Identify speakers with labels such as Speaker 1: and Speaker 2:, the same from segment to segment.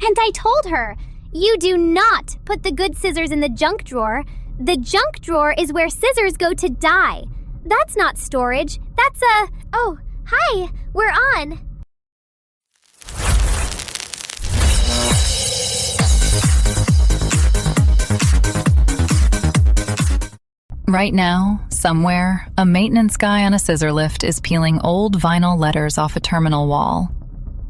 Speaker 1: And I told her, you do not put the good scissors in the junk drawer. The junk drawer is where scissors go to die. That's not storage. That's a... Oh, hi, we're on.
Speaker 2: Right now, somewhere, a maintenance guy on a scissor lift is peeling old vinyl letters off a terminal wall.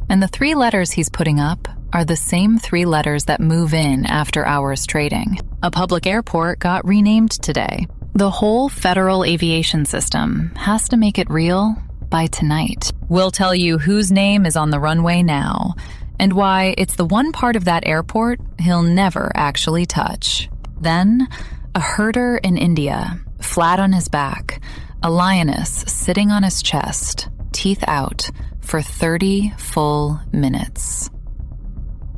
Speaker 2: And the 3 letters he's putting up are the same 3 letters that move in after hours trading. A public airport got renamed today. The whole federal aviation system has to make it real by tonight. We'll tell you whose name is on the runway now, and why it's the one part of that airport he'll never actually touch. Then, a herder in India, flat on his back, a lioness sitting on his chest, teeth out, for 30 full minutes.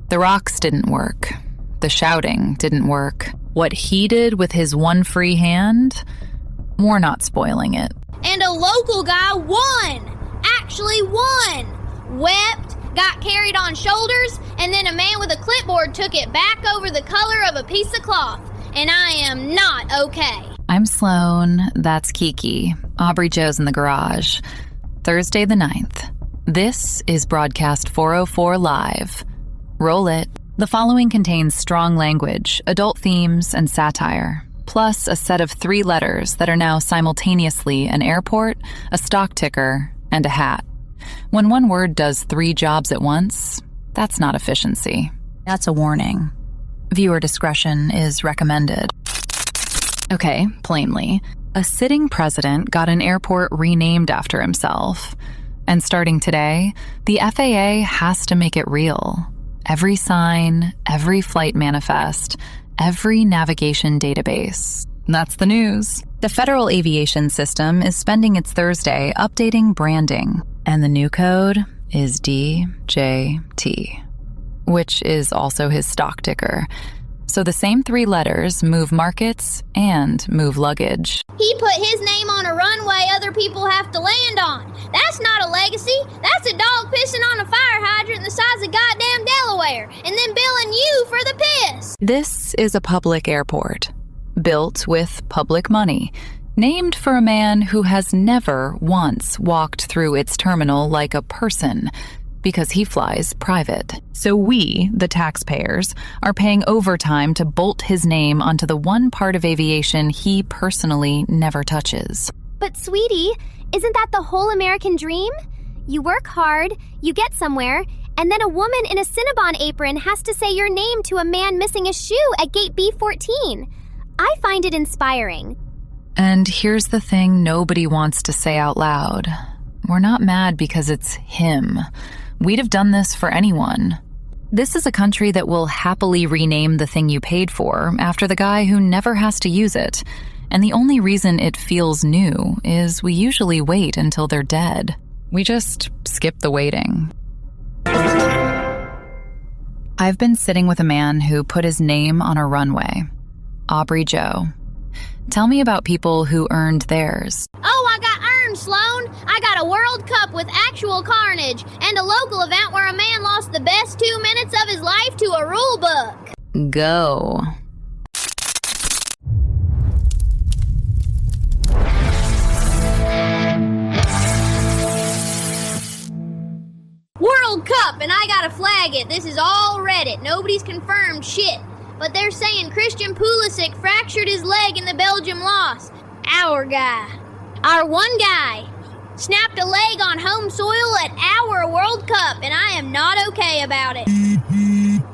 Speaker 2: The rocks didn't work. The shouting didn't work. What he did with his one free hand, we're not spoiling it.
Speaker 3: And a local guy won! Actually won! Wept, got carried on shoulders, and then a man with a clipboard took it back over the color of a piece of cloth. And I am not okay.
Speaker 2: I'm Sloane, that's Kiki. Aubrey Jo's in the garage. Thursday the 9th. This is Broadcast 404 Live. Roll it. The following contains strong language, adult themes, and satire, plus a set of 3 letters that are now simultaneously an airport, a stock ticker, and a hat. When one word does 3 jobs at once, that's not efficiency. That's a warning. Viewer discretion is recommended. Okay, plainly, a sitting president got an airport renamed after himself. And starting today, the FAA has to make it real. Every sign, every flight manifest, every navigation database. That's the news. The Federal Aviation System is spending its Thursday updating branding, and the new code is DJT, which is also his stock ticker. So the same 3 letters move markets and move luggage.
Speaker 3: He put his name on a runway other people have to land on. That's not a legacy. That's a dog pissing on a fire hydrant the size of goddamn Delaware, and then billing you for the piss.
Speaker 2: This is a public airport, built with public money, named for a man who has never once walked through its terminal like a person, because he flies private. So we, the taxpayers, are paying overtime to bolt his name onto the one part of aviation he personally never touches.
Speaker 1: But sweetie, isn't that the whole American dream? You work hard, you get somewhere, and then a woman in a Cinnabon apron has to say your name to a man missing a shoe at gate B14. I find it inspiring.
Speaker 2: And here's the thing nobody wants to say out loud. We're not mad because it's him. We'd have done this for anyone. This is a country that will happily rename the thing you paid for after the guy who never has to use it. And the only reason it feels new is we usually wait until they're dead. We just skip the waiting. I've been sitting with a man who put his name on a runway. Aubrey Jo. Tell me about people who earned theirs.
Speaker 3: Oh, I got earned, Sloane. I got a World Cup with actual carnage and a local event where a man lost the best 2 minutes of his life to a rule book.
Speaker 2: Go.
Speaker 3: World Cup, and I gotta flag it. This is all Reddit. Nobody's confirmed shit. But they're saying Christian Pulisic fractured his leg in the Belgium loss. Our guy. Our one guy. Snapped a leg on home soil at our World Cup, and I am not okay about it.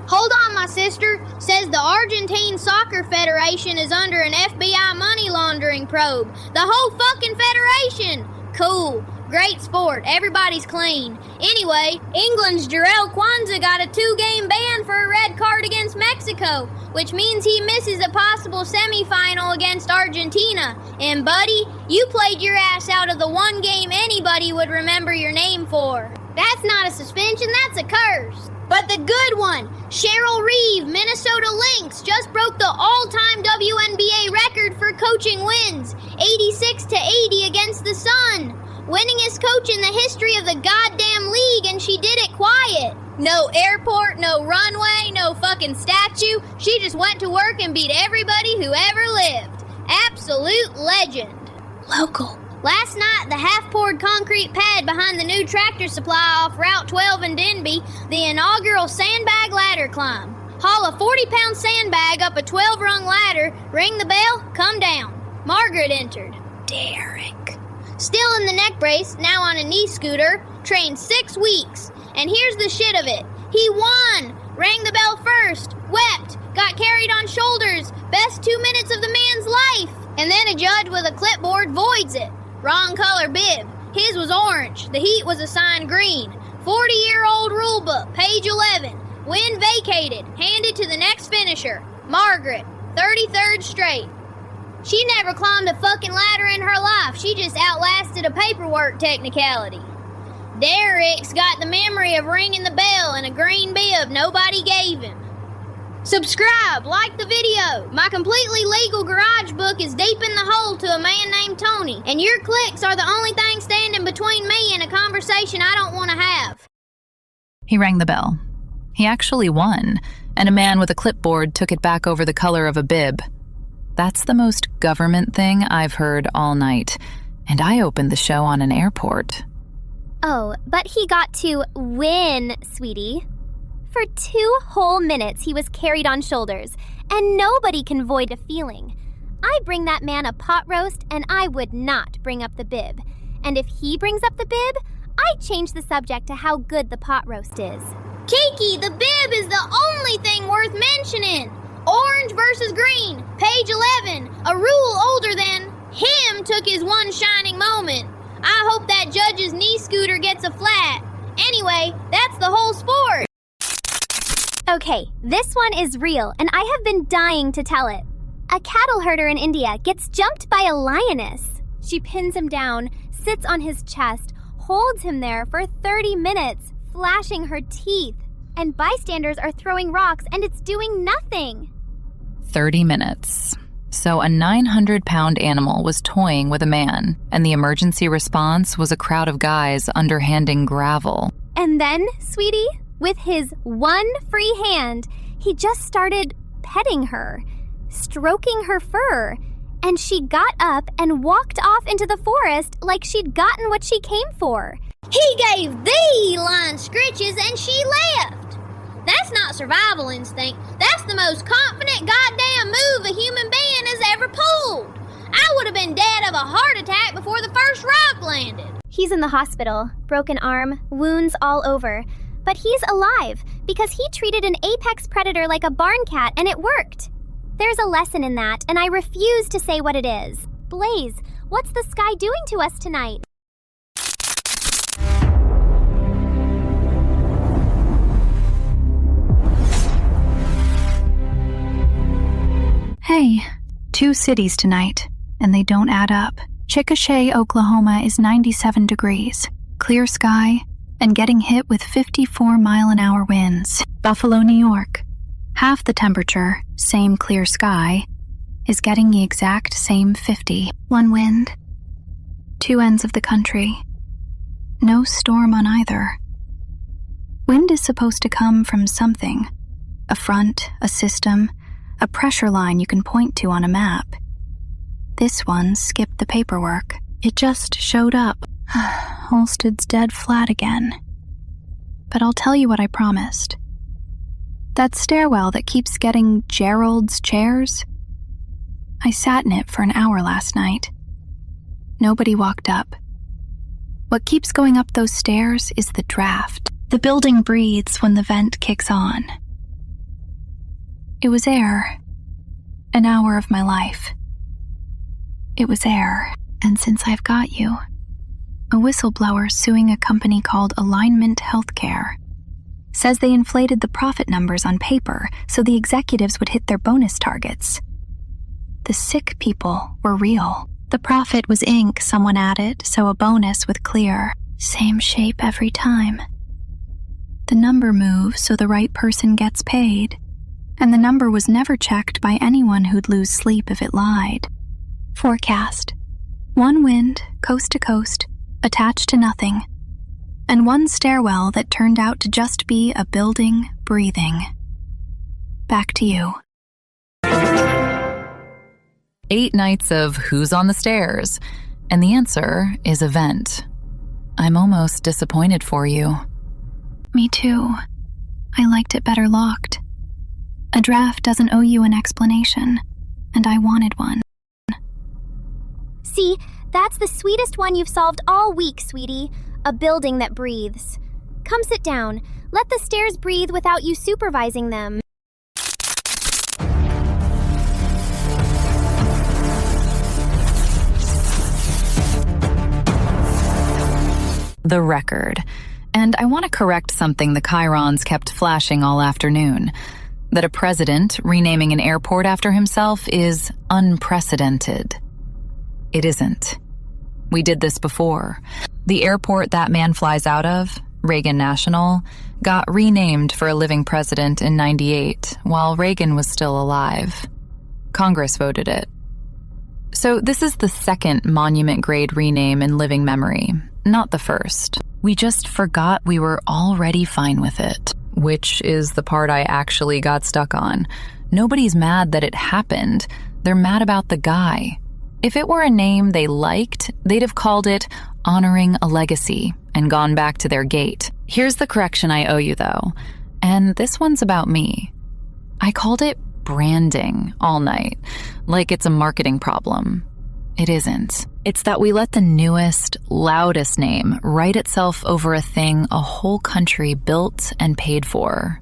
Speaker 3: Hold on, my sister. Says the Argentine Soccer Federation is under an FBI money laundering probe. The whole fucking federation. Cool. Great sport. Everybody's clean. Anyway, England's Jarrell Kwanzaa got a 2-game ban for a red card against Mexico, which means he misses a possible semifinal against Argentina. And buddy, you played your ass out of the one game anybody would remember your name for. That's not a suspension, that's a curse. But the good one, Cheryl Reeve, Minnesota Lynx, just broke the all-time WNBA record for coaching wins, 86-80 against the Sun. Winningest coach in the history of the goddamn league, and she did it quiet. No airport, no runway, fucking statue. She just went to work and beat everybody who ever lived. Absolute legend.
Speaker 1: Local.
Speaker 3: Last night, the half-poured concrete pad behind the new tractor supply off Route 12 in Denby, the inaugural sandbag ladder climb. Haul a 40-pound sandbag up a 12-rung ladder, ring the bell, come down. Margaret entered. Derek. Still in the neck brace, now on a knee scooter, trained 6 weeks. And here's the shit of it. He won! Rang the bell first, wept, got carried on shoulders, best 2 minutes of the man's life. And then a judge with a clipboard voids it. Wrong color bib. His was orange. The heat was assigned green. 40-year-old rule book, page 11. Win vacated. Handed to the next finisher. Margaret, 33rd straight. She never climbed a fucking ladder in her life. She just outlasted a paperwork technicality. Derek's got the memory of ringing the bell and a green bib nobody gave him. Subscribe, like the video. My completely legal garage book is deep in the hole to a man named Tony, and your clicks are the only thing standing between me and a conversation I don't want to have.
Speaker 2: He rang the bell. He actually won, and a man with a clipboard took it back over the color of a bib. That's the most government thing I've heard all night, and I opened the show on an airport.
Speaker 1: Oh, but he got to win, sweetie. For 2 whole minutes, he was carried on shoulders, and nobody can void a feeling. I bring that man a pot roast, and I would not bring up the bib. And if he brings up the bib, I change the subject to how good the pot roast is.
Speaker 3: Kiki, the bib is the only thing worth mentioning. Orange versus green, page 11. A rule older than him took his one shining moment. I hope that judge's knee scooter gets a flat. Anyway, that's the whole sport.
Speaker 1: Okay, this one is real, and I have been dying to tell it. A cattle herder in India gets jumped by a lioness. She pins him down, sits on his chest, holds him there for 30 minutes, flashing her teeth, and bystanders are throwing rocks, and it's doing nothing.
Speaker 2: 30 minutes. So a 900-pound animal was toying with a man, and the emergency response was a crowd of guys underhanding gravel.
Speaker 1: And then, sweetie, with his one free hand, he just started petting her, stroking her fur, and she got up and walked off into the forest like she'd gotten what she came for.
Speaker 3: He gave the lion scritches and she left. That's not survival instinct. That's the most confident goddamn move a human being has ever pulled. I would have been dead of a heart attack before the first rock landed.
Speaker 1: He's in the hospital, broken arm, wounds all over. But he's alive because he treated an apex predator like a barn cat and it worked. There's a lesson in that, and I refuse to say what it is. Blaze, what's the sky doing to us tonight?
Speaker 4: Hey, 2 cities tonight, and they don't add up. Chickasha, Oklahoma is 97 degrees, clear sky, and getting hit with 54-mile-an-hour winds. Buffalo, New York, half the temperature, same clear sky, is getting the exact same 50. One wind, 2 ends of the country, no storm on either. Wind is supposed to come from something, a front, a system, a pressure line you can point to on a map. This one skipped the paperwork. It just showed up. Holsted's dead flat again. But I'll tell you what I promised. That stairwell that keeps getting Gerald's chairs? I sat in it for an hour last night. Nobody walked up. What keeps going up those stairs is the draft. The building breathes when the vent kicks on. It was air. An hour of my life. It was air. And since I've got you, a whistleblower suing a company called Alignment Healthcare says they inflated the profit numbers on paper so the executives would hit their bonus targets. The sick people were real. The profit was ink someone added, so a bonus with clear. Same shape every time. The number moves so the right person gets paid, and the number was never checked by anyone who'd lose sleep if it lied. Forecast. 1 wind, coast to coast, attached to nothing, and 1 stairwell that turned out to just be a building breathing. Back to you.
Speaker 2: 8 nights of Who's on the Stairs, and the answer is event. I'm almost disappointed for you.
Speaker 4: Me too. I liked it better locked. A draft doesn't owe you an explanation, and I wanted one.
Speaker 1: See, that's the sweetest one you've solved all week, sweetie. A building that breathes. Come sit down. Let the stairs breathe without you supervising them.
Speaker 2: The Record. And I want to correct something the chyrons kept flashing all afternoon. That a president renaming an airport after himself is unprecedented. It isn't. We did this before. The airport that man flies out of, Reagan National, got renamed for a living president in '98 while Reagan was still alive. Congress voted it. So this is the second monument-grade rename in living memory, not the first. We just forgot we were already fine with it, which is the part I actually got stuck on. Nobody's mad that it happened. They're mad about the guy. If it were a name they liked, they'd have called it Honoring a Legacy and gone back to their gate. Here's the correction I owe you, though, and this one's about me. I called it branding all night, like it's a marketing problem. It isn't. It's that we let the newest, loudest name write itself over a thing a whole country built and paid for.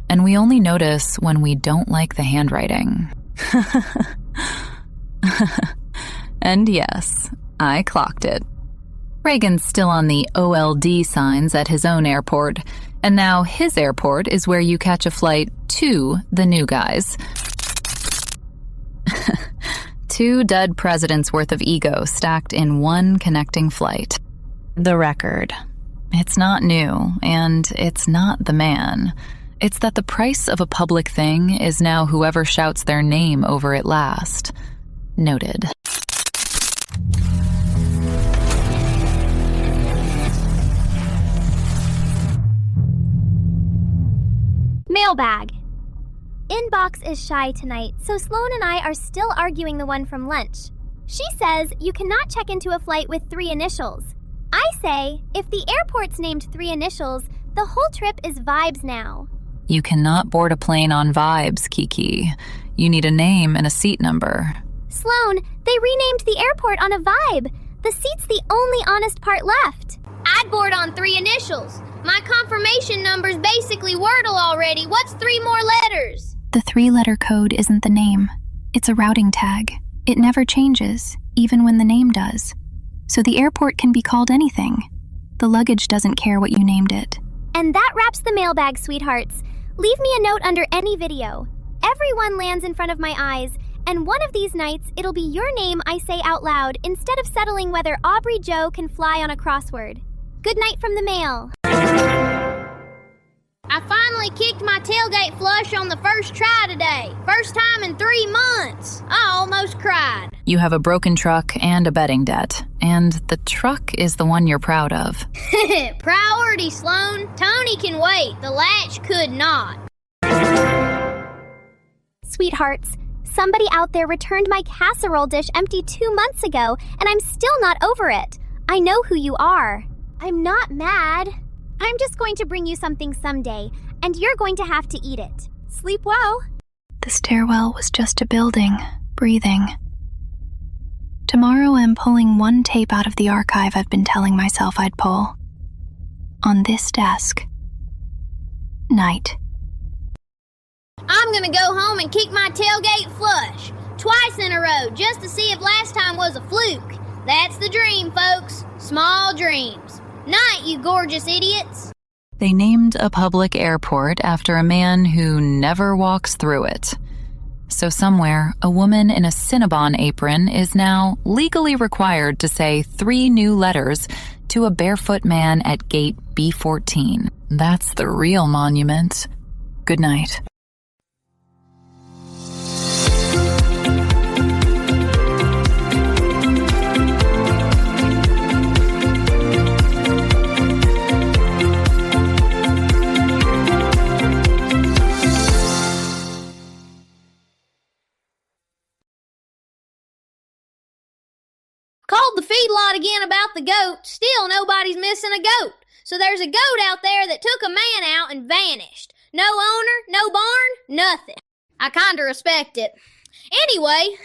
Speaker 2: And we only notice when we don't like the handwriting. And yes, I clocked it. Reagan's still on the OLD signs at his own airport, and now his airport is where you catch a flight to the new guys. 2 dead presidents worth of ego stacked in one connecting flight. The Record. It's not new, and it's not the man. It's that the price of a public thing is now whoever shouts their name over it last. Noted.
Speaker 1: Mailbag. Inbox is shy tonight, so Sloane and I are still arguing the one from lunch. She says you cannot check into a flight with 3 initials. I say, if the airport's named 3 initials, the whole trip is vibes now.
Speaker 2: You cannot board a plane on vibes, Kiki. You need a name and a seat number.
Speaker 1: Sloane, they renamed the airport on a vibe. The seat's the only honest part left.
Speaker 3: I'd board on 3 initials. My confirmation number's basically Wordle already. What's 3 more letters?
Speaker 4: The 3-letter code isn't the name. It's a routing tag. It never changes, even when the name does. So the airport can be called anything. The luggage doesn't care what you named it.
Speaker 1: And that wraps the mailbag, sweethearts. Leave me a note under any video. Everyone lands in front of my eyes, and one of these nights, it'll be your name I say out loud instead of settling whether Aubrey Jo can fly on a crossword. Good night from the mail.
Speaker 3: I finally kicked my tailgate flush on the first try today. First time in 3 months. I almost cried.
Speaker 2: You have a broken truck and a betting debt, and the truck is the one you're proud of.
Speaker 3: Priority, Sloane. Tony can wait. The latch could not.
Speaker 1: Sweethearts, somebody out there returned my casserole dish empty 2 months ago, and I'm still not over it. I know who you are. I'm not mad. I'm just going to bring you something someday, and you're going to have to eat it. Sleep well.
Speaker 4: The stairwell was just a building, breathing. Tomorrow I'm pulling one tape out of the archive I've been telling myself I'd pull. On this desk. Night.
Speaker 3: I'm gonna go home and kick my tailgate flush. Twice in a row, just to see if last time was a fluke. That's the dream, folks. Small dreams. Night, you gorgeous idiots.
Speaker 2: They named a public airport after a man who never walks through it. So somewhere, a woman in a Cinnabon apron is now legally required to say 3 new letters to a barefoot man at gate B14. That's the real monument. Good night.
Speaker 3: Called the feedlot again about the goat. Still nobody's missing a goat. So there's a goat out there that took a man out and vanished. No owner, no barn, nothing. I kinda respect it. Anyway,